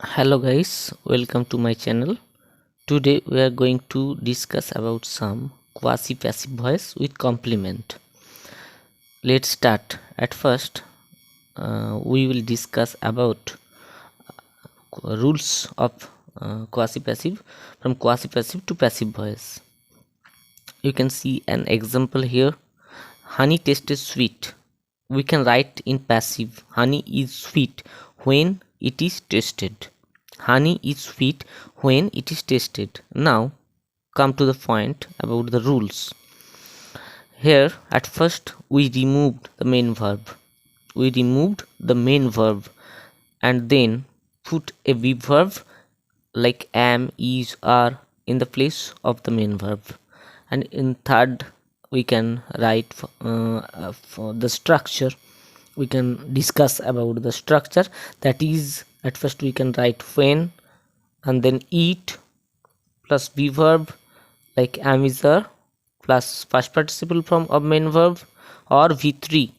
Hello guys, welcome to my channel. Today we are going to discuss about some quasi passive voice with complement. Let's start. At first we will discuss about rules of quasi passive, from quasi passive to passive voice. You can see an example here. Honey tasted sweet. We can write in passive, honey is sweet when it is tasted. Honey is sweet when it is tasted. Now come to the point about the rules. Here at first we removed the main verb. We removed the main verb and then put a verb like am, is, are in the place of the main verb. And in third we can write for the structure. We can discuss about the structure, that is, at first we can write when and then eat plus verb like am, is, are plus past participle form of main verb, or v3.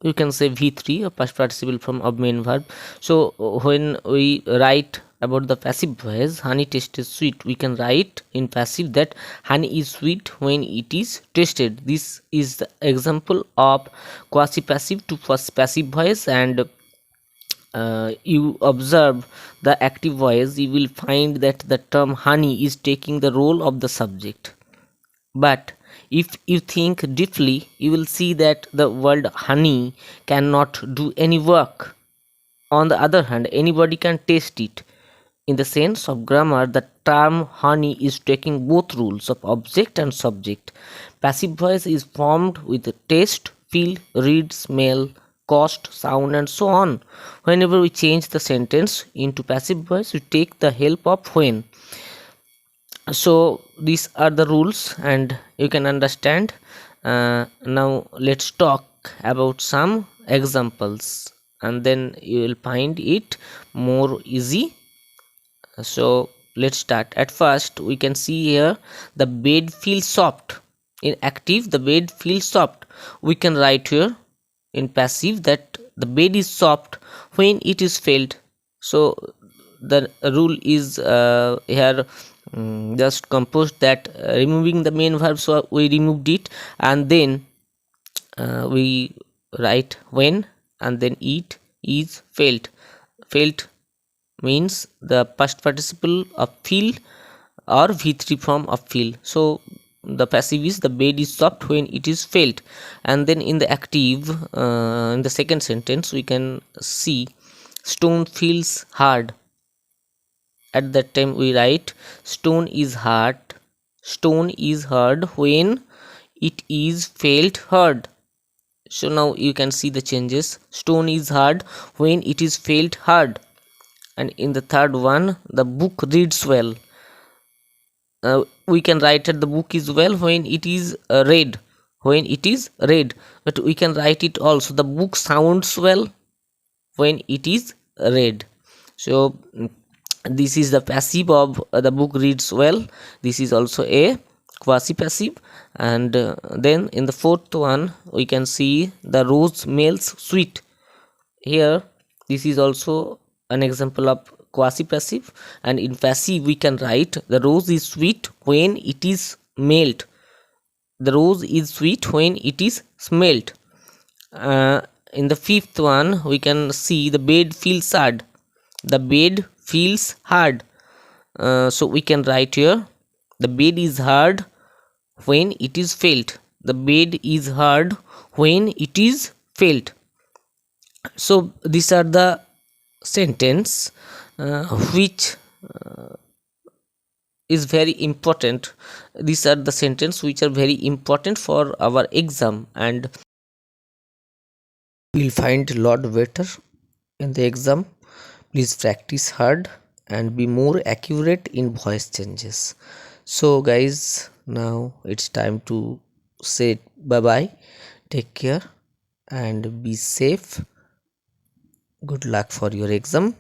You can say v3 or past participle form of main verb. So when we write about the passive voice, honey tasted sweet, we can write in passive that honey is sweet when it is tasted. This is the example of quasi passive to passive voice. And you observe the active voice, you will find that the term honey is taking the role of the subject. But if you think deeply, you will see that the word honey cannot do any work. On the other hand, anybody can taste it. In the sense of grammar, the term honey is taking both rules of object and subject. Passive voice is formed with taste, feel, read, smell, cost, sound, and so on. Whenever we change the sentence into passive voice, we take the help of when. So these are the rules and you can understand. Now let's talk about some examples and then you will find it more easy. So let's start. At first we can see here the bed feels soft. In active, the bed feels soft. We can write here in passive that the bed is soft when it is felt. So the rule is here just composed that removing the main verb, so we removed it, and then we write when and then it is felt. Felt means the past participle of feel or v3 form of feel. So the passive is the bed is soft when it is felt. And then in the active, in the second sentence we can see stone feels hard. At that time we write stone is hard. Stone is hard when it is felt hard. So now you can see the changes. Stone is hard when it is felt hard. And in the third one, the book reads well. We can write that the book is well when it is read. When it is read. But we can write it also, the book sounds well when it is read. So this is the passive of the book reads well. This is also a quasi passive. And then in the fourth one we can see the rose smells sweet. Here this is also an example of quasi passive, and in passive we can write the rose is sweet when it is smelled. The rose is sweet when it is smelled. In the fifth one we can see the bed feels sad. The bed feels hard. So we can write here the bed is hard when it is felt. The bed is hard when it is felt. So these are the sentence which is very important. These are the sentence which are very important for our exam, and we'll find a lot better in the exam. Please practice hard and be more accurate in voice changes. So guys, now it's time to say bye bye. Take care and be safe. Good luck for your exam.